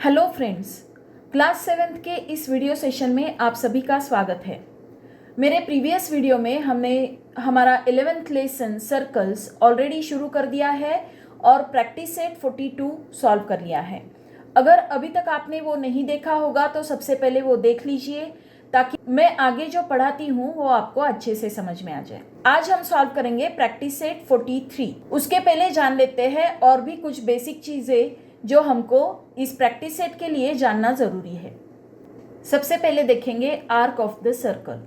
Hello friends, class seventh के इस video session में आप सभी का स्वागत है। मेरे प्रीवियस वीडियो में हमने हमारा 11th लेसन सर्कल्स ऑलरेडी शुरू कर दिया है और प्रैक्टिस सेट 42 सॉल्व कर लिया है। अगर अभी तक आपने वो नहीं देखा होगा तो सबसे पहले वो देख लीजिए ताकि मैं आगे जो पढ़ाती हूँ वो आपको अच्छे से समझ में आ जाए। आज हम सॉल्व करेंगे प्रैक्टिस सेट 43। उसके पहले जान लेते हैं और भी कुछ बेसिक चीज़ें जो हमको इस प्रैक्टिस सेट के लिए जानना ज़रूरी है। सबसे पहले देखेंगे आर्क ऑफ द सर्कल।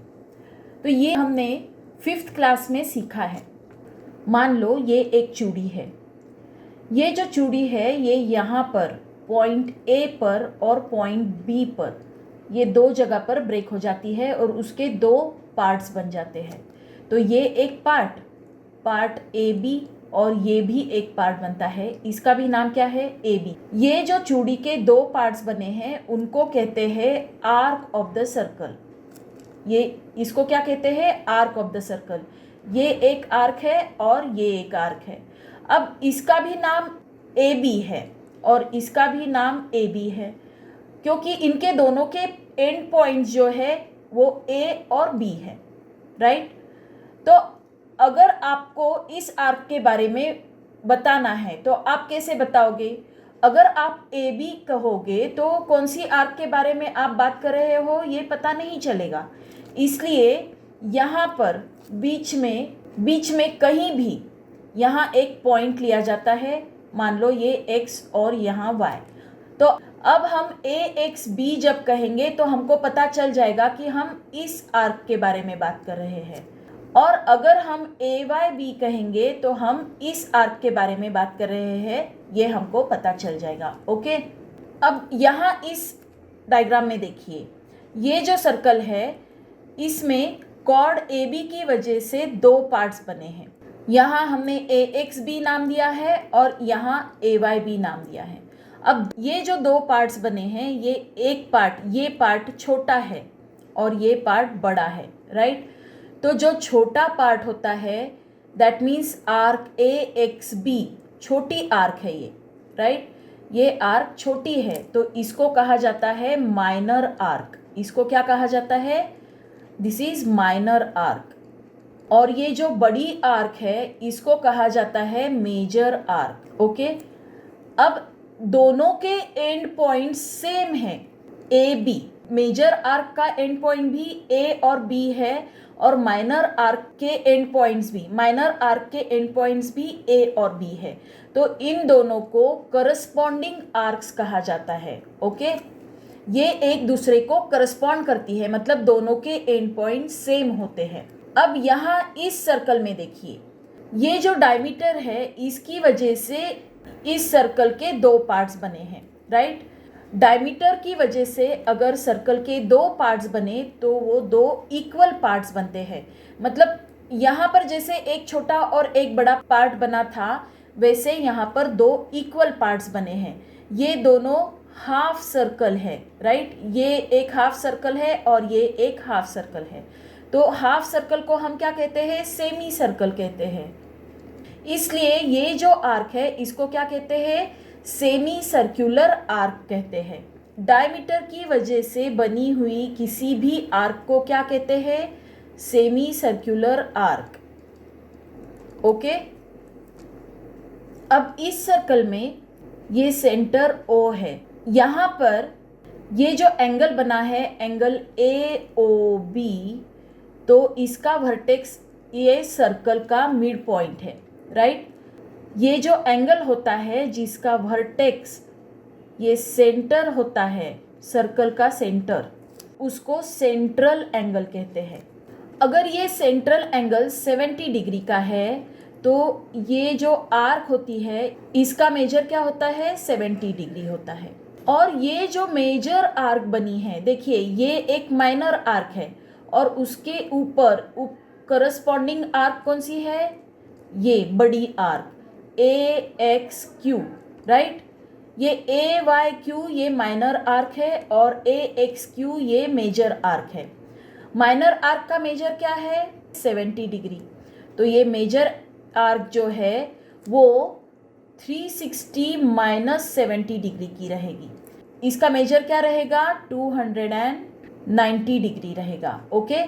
तो ये हमने 5th क्लास में सीखा है। मान लो ये एक चूड़ी है। ये जो चूड़ी है ये यहाँ पर पॉइंट ए पर और पॉइंट बी पर ये दो जगह पर ब्रेक हो जाती है और उसके दो पार्ट्स बन जाते हैं। तो ये एक पार्ट ए बी और ये भी एक पार्ट बनता है, इसका भी नाम क्या है, ए बी। ये जो चूड़ी के दो पार्ट्स बने हैं उनको कहते हैं आर्क ऑफ द सर्कल। ये इसको क्या कहते हैं, आर्क ऑफ द सर्कल। ये एक आर्क है और ये एक आर्क है। अब इसका भी नाम ए बी है और इसका भी नाम ए बी है क्योंकि इनके दोनों के एंड पॉइंट्स जो है वो ए और बी है, राइट। तो अगर आपको इस आर्क के बारे में बताना है तो आप कैसे बताओगे? अगर आप ए बी कहोगे तो कौन सी आर्क के बारे में आप बात कर रहे हो ये पता नहीं चलेगा। इसलिए यहाँ पर बीच में कहीं भी यहाँ एक पॉइंट लिया जाता है। मान लो ये x और यहाँ y। तो अब हम ए एक्स बी जब कहेंगे तो हमको पता चल जाएगा कि हम इस आर्क के बारे में बात कर रहे हैं। और अगर हम ए वाई बी कहेंगे तो हम इस आर्क के बारे में बात कर रहे हैं, ये हमको पता चल जाएगा। ओके, अब यहाँ इस डायग्राम में देखिए, ये जो सर्कल है इसमें कॉर्ड ए बी की वजह से दो पार्ट्स बने हैं। यहाँ हमने ए एक्स बी नाम दिया है और यहाँ ए वाई बी नाम दिया है। अब ये जो दो पार्ट्स बने हैं, ये पार्ट छोटा है और ये पार्ट बड़ा है, राइट। तो जो छोटा पार्ट होता है that means arc A X B, छोटी आर्क है ये, राइट। ये आर्क छोटी है तो इसको कहा जाता है माइनर आर्क। इसको क्या कहा जाता है? This is minor arc. और ये जो बड़ी आर्क है इसको कहा जाता है मेजर आर्क। ओके, अब दोनों के एंड पॉइंट सेम है, ए बी। मेजर आर्क का एंड पॉइंट भी ए और बी है और माइनर आर्क के एंड पॉइंट्स भी ए और बी है। तो इन दोनों को करस्पॉन्डिंग आर्क्स कहा जाता है। ओके, ये एक दूसरे को करस्पॉन्ड करती है, मतलब दोनों के एंड पॉइंट सेम होते हैं। अब यहाँ इस सर्कल में देखिए, ये जो डायमीटर है इसकी वजह से इस सर्कल के दो पार्ट्स बने हैं, राइट। डायमीटर की वजह से अगर सर्कल के दो पार्ट्स बने तो वो दो इक्वल पार्ट्स बनते हैं। मतलब यहाँ पर जैसे एक छोटा और एक बड़ा पार्ट बना था वैसे यहाँ पर दो इक्वल पार्ट्स बने हैं। ये दोनों हाफ सर्कल है, राइट। ये एक हाफ सर्कल है और ये एक हाफ सर्कल है। तो हाफ सर्कल को हम क्या कहते हैं? सेमी सर्कल कहते हैं। इसलिए ये जो आर्क है इसको क्या कहते हैं? सेमी सर्कुलर आर्क कहते हैं। डायमीटर की वजह से बनी हुई किसी भी आर्क को क्या कहते हैं? Semi circular arc. ओके, अब इस सर्कल में ये सेंटर O है। यहाँ पर ये जो एंगल बना है, एंगल AOB, तो इसका वर्टेक्स ये सर्कल का मिड पॉइंट है, राइट। ये जो एंगल होता है जिसका वर्टेक्स ये सेंटर होता है, सर्कल का सेंटर, उसको सेंट्रल एंगल कहते हैं। अगर ये सेंट्रल एंगल 70 डिग्री का है तो ये जो आर्क होती है इसका मेजर क्या होता है? 70 डिग्री होता है। और ये जो मेजर आर्क बनी है, देखिए ये एक माइनर आर्क है और उसके ऊपर करस्पॉन्डिंग आर्क कौन सी है? ये बड़ी आर्क AXQ, राइट। ये AYQ ये माइनर आर्क है और AXQ ये मेजर आर्क है। माइनर आर्क का मेजर क्या है? 70 डिग्री। तो ये मेजर आर्क जो है वो 360 - 70 डिग्री की रहेगी। इसका मेजर क्या रहेगा, 290 डिग्री रहेगा। ओके,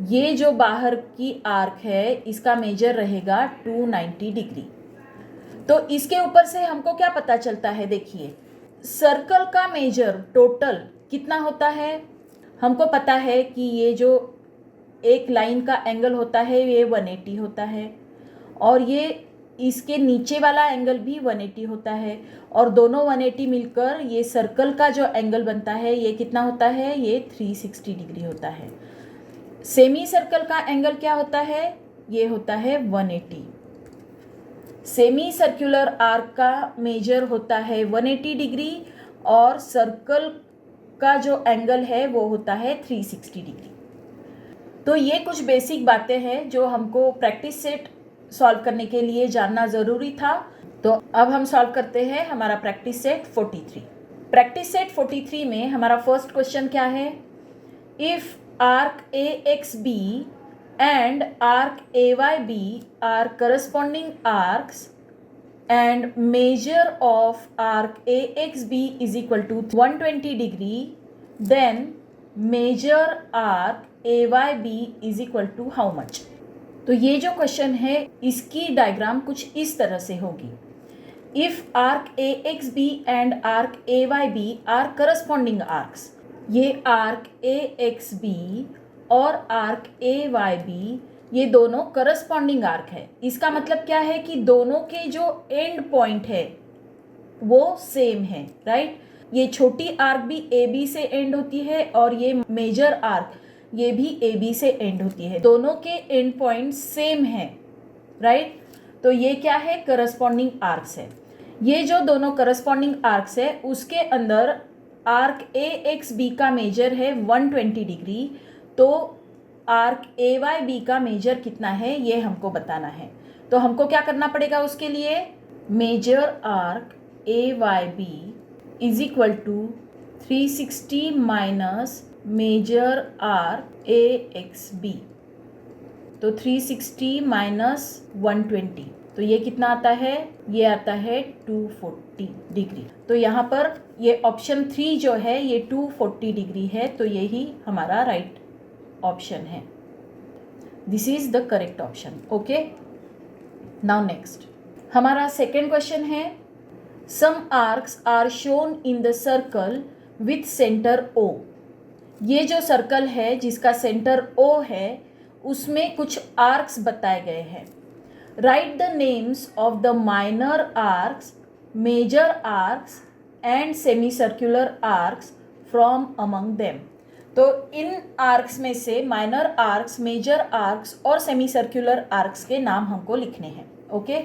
ये जो बाहर की आर्क है इसका मेजर रहेगा 290 डिग्री। तो इसके ऊपर से हमको क्या पता चलता है, देखिए सर्कल का मेजर टोटल कितना होता है। हमको पता है कि ये जो एक लाइन का एंगल होता है ये 180 होता है, और ये इसके नीचे वाला एंगल भी 180 होता है, और दोनों 180 मिलकर ये सर्कल का जो एंगल बनता है ये कितना होता है, ये 360 डिग्री होता है। सेमी सर्कल का एंगल क्या होता है, ये होता है 180। सेमी सर्कुलर आर्क का मेजर होता है 180 डिग्री, और सर्कल का जो एंगल है वो होता है 360 डिग्री। तो ये कुछ बेसिक बातें हैं जो हमको प्रैक्टिस सेट सॉल्व करने के लिए जानना ज़रूरी था। तो अब हम सॉल्व करते हैं हमारा प्रैक्टिस सेट 43। प्रैक्टिस सेट 43 में हमारा फर्स्ट क्वेश्चन क्या है, if arc A X B and arc A Y B are corresponding arcs and measure of arc AXB is equal to 120 degree, then measure arc AYB is equal to how much। तो ये जो question है इसकी diagram कुछ इस तरह से होगी। If arc AXB and arc AYB are corresponding arcs, ये आर्क AXB और आर्क AYB ये दोनों करस्पॉन्डिंग आर्क है। इसका मतलब क्या है कि दोनों के जो एंड पॉइंट है वो सेम है, राइट। ये छोटी आर्क भी ए बी से एंड होती है और ये मेजर आर्क ये भी ए बी से एंड होती है, दोनों के एंड पॉइंट सेम है, राइट। तो ये क्या है, करस्पॉन्डिंग आर्क्स है। ये जो दोनों करस्पॉन्डिंग आर्क्स है उसके अंदर आर्क ए एक्स बी का मेजर है 120 डिग्री, तो आर्क ए वाई बी का मेजर कितना है ये हमको बताना है। तो हमको क्या करना पड़ेगा उसके लिए, measure arc A Y B is equal to 360 minus measure arc A X B. तो 360 माइनस 120, तो ये कितना आता है, ये आता है 240 डिग्री। तो यहाँ पर ये ऑप्शन 3 जो है ये 240 डिग्री है, तो यही हमारा राइट ऑप्शन है। This is the correct option. Okay, now next हमारा सेकेंड क्वेश्चन है, some arcs are shown in the circle with centre O. ये जो सर्कल है जिसका सेंटर ओ है उसमें कुछ आर्क्स बताए गए हैं। Right the names of the minor arcs, major arcs and semicircular arcs from among them. तो इन आर्क्स में से माइनर आर्क्स, मेजर आर्क्स और सेमी सर्कुलर आर्क्स के नाम हमको लिखने हैं। Okay,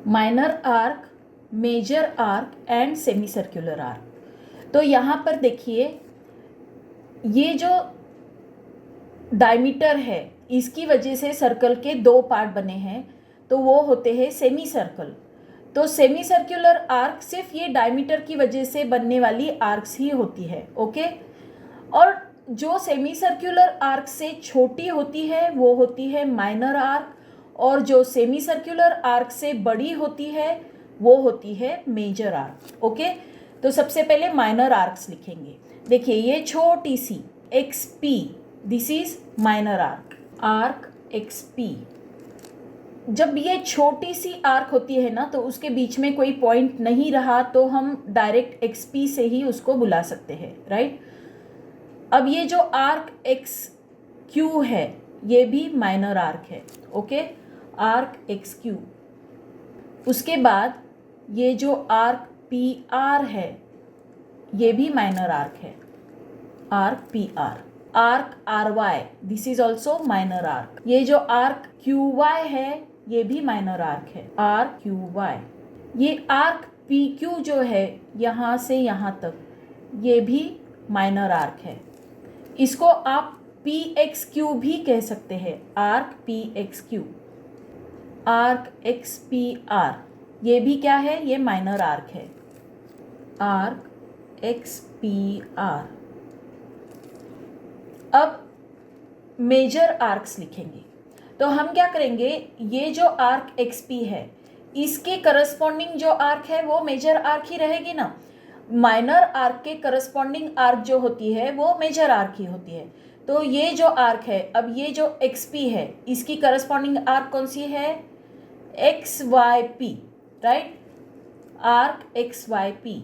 minor arc, major arc and semicircular arc. तो यहाँ पर देखिए ये जो डायमीटर है इसकी वजह से सर्कल के दो पार्ट बने हैं, तो वो होते हैं सेमी सर्कल। तो सेमी सर्कुलर आर्क सिर्फ ये डायमीटर की वजह से बनने वाली आर्क्स ही होती है। ओके, और जो सेमी सर्कुलर आर्क से छोटी होती है वो होती है माइनर आर्क, और जो सेमी सर्कुलर आर्क से बड़ी होती है वो होती है मेजर आर्क। ओके, तो सबसे पहले माइनर आर्क्स लिखेंगे। देखिए ये छोटी सी X P, this is minor arc, arc X P. जब ये छोटी सी आर्क होती है ना तो उसके बीच में कोई पॉइंट नहीं रहा तो हम डायरेक्ट एक्स पी से ही उसको बुला सकते हैं, राइट। अब ये जो आर्क एक्स क्यू है ये भी माइनर आर्क है। Okay, arc X Q. उसके बाद ये जो आर्क पी आर है ये भी माइनर आर्क है, arc P R. Arc R Y, this is also minor arc. ये जो आर्क क्यू वाई है ये भी माइनर आर्क है, आर्क क्यू वाई। ये आर्क पी क्यू जो है यहाँ से यहाँ तक ये भी माइनर आर्क है। इसको आप पी एक्स क्यू भी कह सकते हैं, arc P X Q. Arc X P are ये भी क्या है, ये माइनर आर्क है, आर्क एक्स पी आर। अब मेजर आर्क्स लिखेंगे। तो हम क्या करेंगे, ये जो आर्क एक्स पी है इसके करस्पॉन्डिंग जो आर्क है वो मेजर आर्क ही रहेगी ना। माइनर आर्क के करस्पॉन्डिंग आर्क जो होती है वो मेजर आर्क ही होती है। तो ये जो आर्क है, अब ये जो एक्स पी है, इसकी करस्पॉन्डिंग आर्क कौन सी है? X Y P, right? Arc X Y P,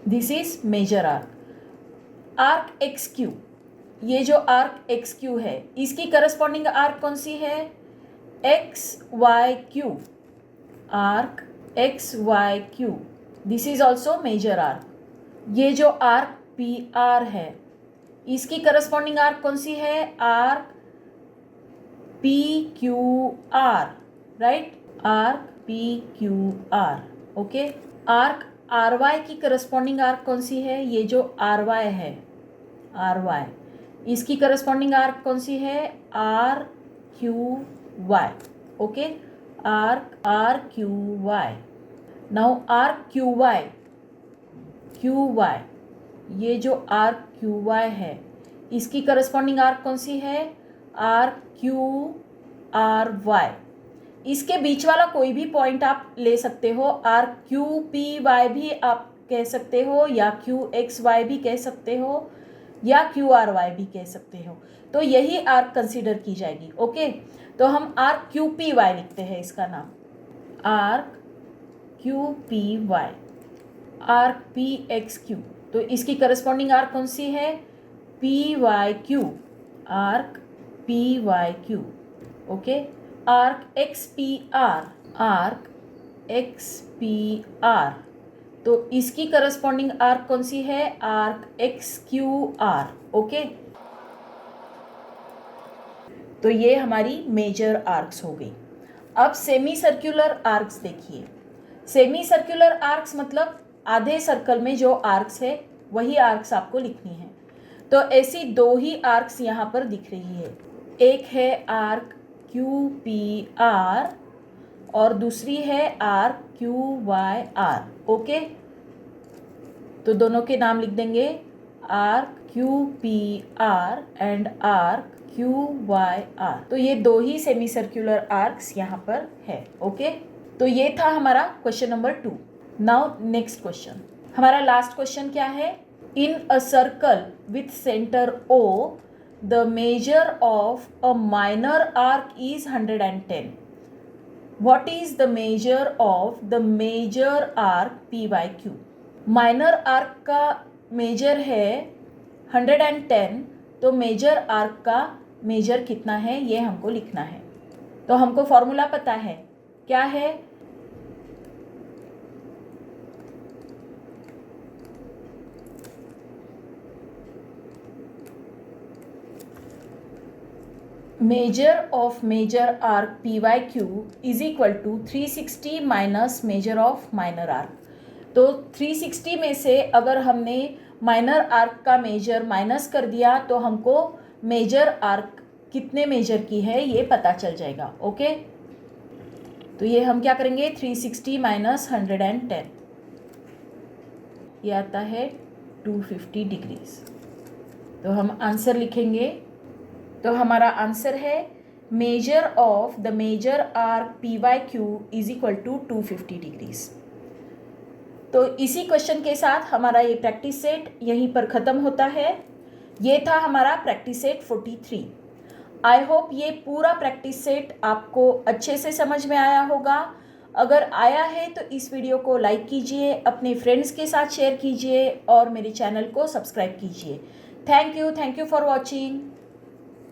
this is major arc. Arc X Q, ये जो आर्क एक्स क्यू है, इसकी करस्पॉन्डिंग आर्क कौन सी है? X Y Q, arc X Y Q, this is also major arc. ये जो arc P are है, इसकी करस्पॉन्डिंग आर्क कौन सी है? Arc P Q R, right? Arc P Q R, okay. Arc R Y की करस्पॉन्डिंग आर्क कौन सी है? ये जो आर वाई है, आर वाई, इसकी करस्पॉन्डिंग आर्क कौन सी है? R Q Y, okay. Arc R Q Y. Now arc Q Y, Q Y, ये जो आर्क क्यू वाई है, इसकी करस्पॉन्डिंग आर्क कौन सी है? Arc Q R Y. इसके बीच वाला कोई भी पॉइंट आप ले सकते हो, आर्क क्यू पी वाई भी आप कह सकते हो, या क्यू एक्स वाई भी कह सकते हो, या क्यू आर वाई भी कह सकते हो। तो यही आर्क कंसीडर की जाएगी, ओके। तो हम आर्क क्यू पी वाई लिखते हैं इसका नाम, arc Q P Y. Arc P X Q, तो इसकी करस्पॉन्डिंग आर्क कौन सी है? P Y Q, arc P Y Q, okay. Arc X P R, arc X P R, तो इसकी करस्पॉन्डिंग आर्क कौन सी है? Arc X Q R, okay. तो ये हमारी मेजर आर्क्स हो गई। अब सेमी सर्कुलर आर्क्स देखिए। सेमी सर्कुलर आर्क्स मतलब आधे सर्कल में जो आर्क्स है वही आर्क्स आपको लिखनी है। तो ऐसी दो ही आर्क्स यहाँ पर दिख रही है, एक है आर्क क्यू पी आर और दूसरी है arc Q Y R, okay. तो दोनों के नाम लिख देंगे, arc Q P R and arc Q Y R. तो ये दो ही सेमी सर्कुलर आर्क्स यहाँ पर है, ओके। तो ये था हमारा question number 2। Now next question, हमारा लास्ट क्वेश्चन क्या है? In a circle with centre O, the major of a minor arc is 110. What is the measure of the major arc P by Q? Minor arc का major है 110, तो major arc का major कितना है ये हमको लिखना है। तो हमको फॉर्मूला पता है, क्या है? Measure of major arc P Y Q is equal to 360 minus measure of minor arc. तो 360 में से अगर हमने माइनर आर्क का मेजर माइनस कर दिया तो हमको मेजर आर्क कितने मेजर की है ये पता चल जाएगा, ओके। तो ये हम क्या करेंगे, 360 माइनस 110, ये आता है 250 डिग्रीज। तो हम आंसर लिखेंगे, तो हमारा आंसर है measure of the major arc P Y Q is equal to 250 degrees. तो इसी क्वेश्चन के साथ हमारा ये प्रैक्टिस सेट यहीं पर ख़त्म होता है। ये था हमारा प्रैक्टिस सेट 43। आई होप ये पूरा प्रैक्टिस सेट आपको अच्छे से समझ में आया होगा। अगर आया है तो इस वीडियो को लाइक कीजिए, अपने फ्रेंड्स के साथ शेयर कीजिए और मेरे चैनल को सब्सक्राइब कीजिए। Thank you for watching.